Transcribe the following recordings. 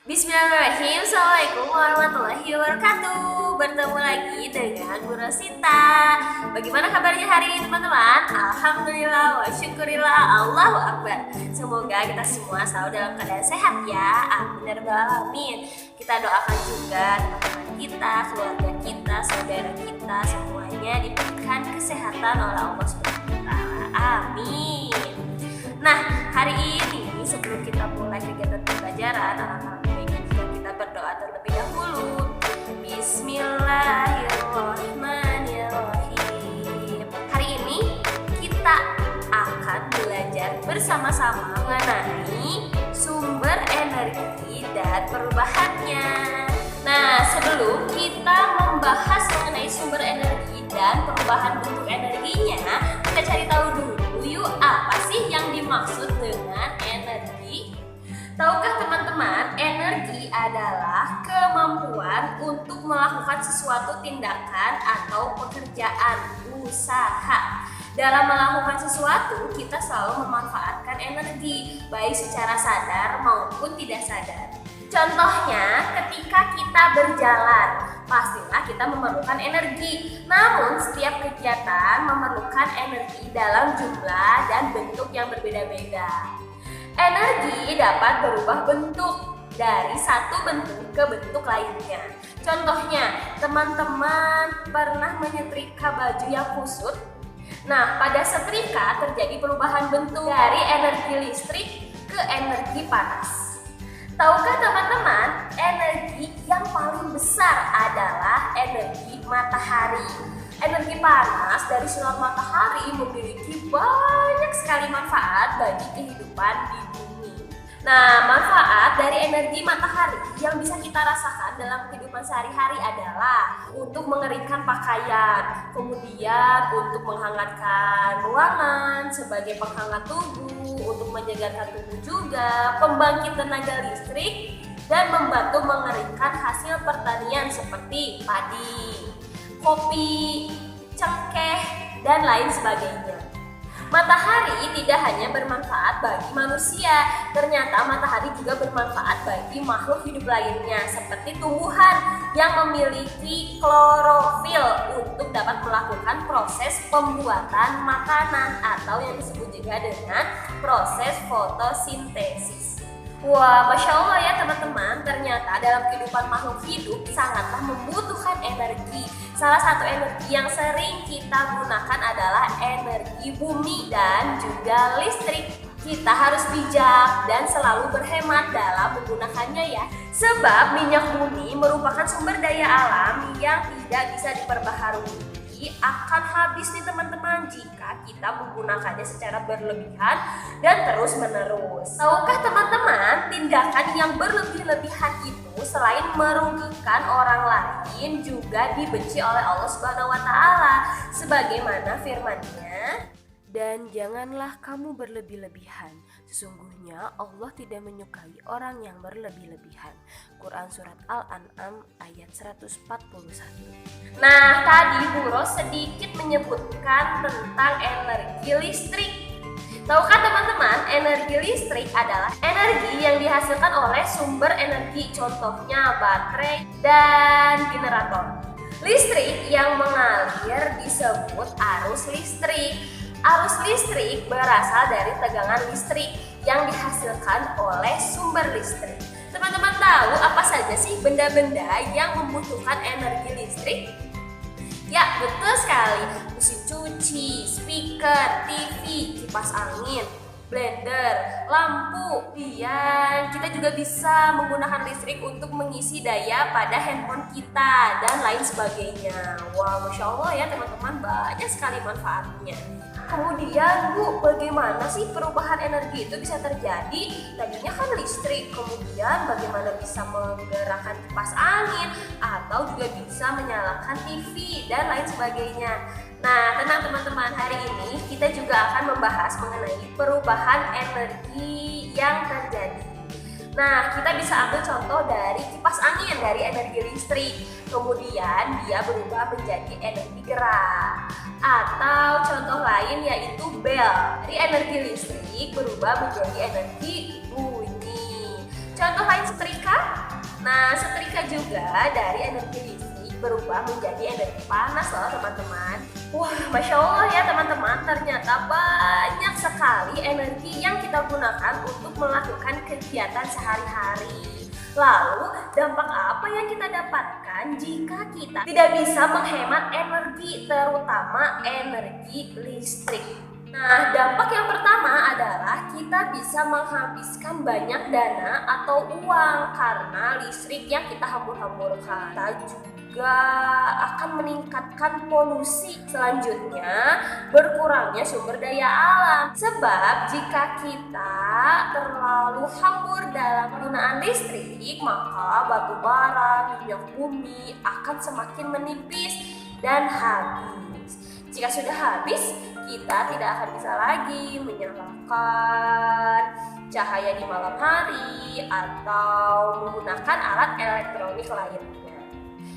Bismillahirrahmanirrahim. Assalamualaikum warahmatullahi wabarakatuh. Bertemu lagi dengan Bu Rosita. Bagaimana kabarnya hari ini teman-teman? Alhamdulillah wa syukurillah, Allahu Akbar. Semoga kita semua selalu dalam keadaan sehat ya. Amin ya rabbal alamin. Kita doakan juga teman-teman kita, keluarga kita, saudara kita semuanya diberikan kesehatan oleh Allah Subhanahu wa taala. Amin. Nah, hari ini sebelum kita mulai kegiatan pembelajaran, alangkah baiknya jika kita berdoa terlebih dahulu. Bismillahirrahmanirrahim. Hari ini kita akan belajar bersama-sama mengenai sumber energi dan perubahannya. Nah, sebelum kita membahas mengenai sumber energi dan perubahan bentuk energinya, kita cari tahu dulu yuk apa sih yang dimaksud dengan energi? Tahukah teman-teman, energi adalah kemampuan untuk melakukan sesuatu tindakan atau pekerjaan, usaha. Dalam melakukan sesuatu, kita selalu memanfaatkan energi, baik secara sadar maupun tidak sadar. Contohnya, ketika kita berjalan, pastilah kita memerlukan energi. Namun, setiap kegiatan memerlukan energi dalam jumlah dan bentuk yang berbeda-beda. Energi dapat berubah bentuk dari satu bentuk ke bentuk lainnya. Contohnya, teman-teman pernah menyetrika baju yang kusut? Nah, pada setrika terjadi perubahan bentuk dari energi listrik ke energi panas. Tahukah teman-teman, energi yang paling besar adalah energi matahari. Energi panas dari sinar matahari memiliki banyak sekali manfaat bagi kehidupan di bumi. Nah, manfaat dari energi matahari yang bisa kita rasakan dalam kehidupan sehari-hari adalah untuk mengeringkan pakaian, kemudian untuk menghangatkan ruangan sebagai penghangat tubuh, untuk menyegarkan tubuh juga, pembangkit tenaga listrik, dan membantu mengeringkan hasil pertanian seperti padi, kopi, cengkeh, dan lain sebagainya. Matahari tidak hanya bermanfaat bagi manusia, ternyata matahari juga bermanfaat bagi makhluk hidup lainnya seperti tumbuhan yang memiliki klorofil untuk dapat melakukan proses pembuatan makanan atau yang disebut juga dengan proses fotosintesis. Wah, Masya Allah ya teman-teman, ternyata dalam kehidupan makhluk hidup sangatlah membutuhkan energi. Salah satu energi yang sering kita gunakan adalah energi bumi dan juga listrik. Kita harus bijak dan selalu berhemat dalam menggunakannya ya. Sebab minyak bumi merupakan sumber daya alam yang tidak bisa diperbaharui. Akan habis nih teman-teman jika kita menggunakannya secara berlebihan dan terus menerus. Tahukah teman-teman, tindakan yang berlebih-lebihan itu selain merugikan orang lain juga dibenci oleh Allah Subhanahu wa taala. Sebagaimana firman-Nya, "Dan janganlah kamu berlebih-lebihan. Sesungguhnya Allah tidak menyukai orang yang berlebih-lebihan." Quran Surat Al-An'am ayat 141. Nah, tadi Bu Ros sedikit menyebutkan tentang energi listrik. Tahukah teman-teman, energi listrik adalah energi yang dihasilkan oleh sumber energi, contohnya baterai dan generator. Listrik yang mengalir disebut arus listrik. Arus listrik berasal dari tegangan listrik yang dihasilkan oleh sumber listrik. Teman-teman tahu apa saja sih benda-benda yang membutuhkan energi listrik? Ya, betul sekali. Mesin cuci, speaker, TV, kipas angin, blender, lampu. Dan kita juga bisa menggunakan listrik untuk mengisi daya pada handphone kita dan lain sebagainya. Wah, Masya Allah ya teman-teman, banyak sekali manfaatnya. Kemudian Bu, bagaimana sih perubahan energi itu bisa terjadi? Tadinya kan listrik, kemudian bagaimana bisa menggerakkan kipas angin atau juga bisa menyalakan TV dan lain sebagainya. Nah, tenang teman-teman, hari ini kita juga akan membahas mengenai perubahan energi yang terjadi. Nah, kita bisa ambil contoh dari kipas angin, dari energi listrik. Kemudian dia berubah menjadi energi gerak. Atau contoh lain yaitu bel, dari energi listrik berubah menjadi energi bunyi. Contoh lain setrika, Nah, setrika juga dari energi listrik berubah menjadi energi panas loh teman-teman. Wah, Masya Allah ya teman-teman, ternyata banyak sekali energi yang kita gunakan untuk melakukan kegiatan sehari-hari. Lalu, dampak apa yang kita dapatkan jika kita tidak bisa menghemat energi, terutama energi listrik? Nah, dampak yang pertama adalah kita bisa menghabiskan banyak dana atau uang karena listrik yang kita hambur-hamburkan. Kita juga akan meningkatkan polusi. Selanjutnya, berkurangnya sumber daya alam. Sebab jika kita terlalu hambur dalam penggunaan listrik, maka batu bara, minyak bumi akan semakin menipis dan habis. Jika sudah habis, kita tidak akan bisa lagi menyalakan cahaya di malam hari atau menggunakan alat elektronik lainnya.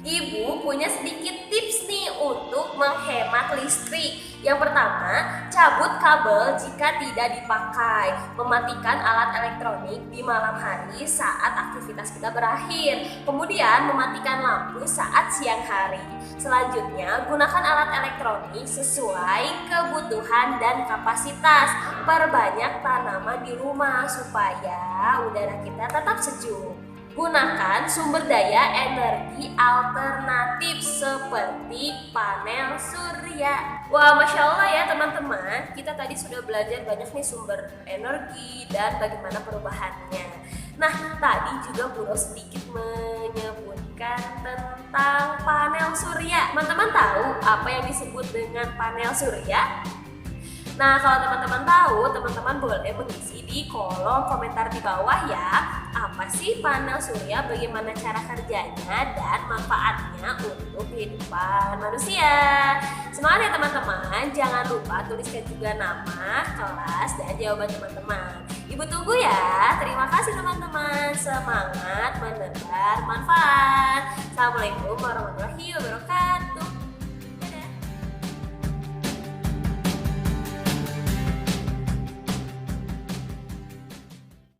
Ibu punya sedikit tips nih untuk menghemat listrik. Yang pertama, cabut kabel jika tidak dipakai. Mematikan alat elektronik di malam hari saat aktivitas kita berakhir. Kemudian mematikan lampu saat siang hari. Selanjutnya, gunakan alat elektronik sesuai kebutuhan dan kapasitas. Perbanyak tanaman di rumah supaya udara kita tetap sejuk. Gunakan sumber daya energi alternatif seperti panel surya. Wah, Masya Allah ya teman-teman, kita tadi sudah belajar banyak nih sumber energi dan bagaimana perubahannya. Nah, tadi juga Bro sedikit menyebutkan tentang panel surya. Teman-teman tahu apa yang disebut dengan panel surya? Nah, kalau teman-teman tahu, teman-teman boleh mengisi di kolom komentar di bawah ya. Apa sih panel surya, bagaimana cara kerjanya, dan manfaatnya untuk kehidupan manusia. Semangat ya teman-teman, jangan lupa tuliskan juga nama, kelas, dan jawaban teman-teman. Ibu tunggu ya. Terima kasih teman-teman. Semangat menebar manfaat. Assalamualaikum warahmatullahi wabarakatuh.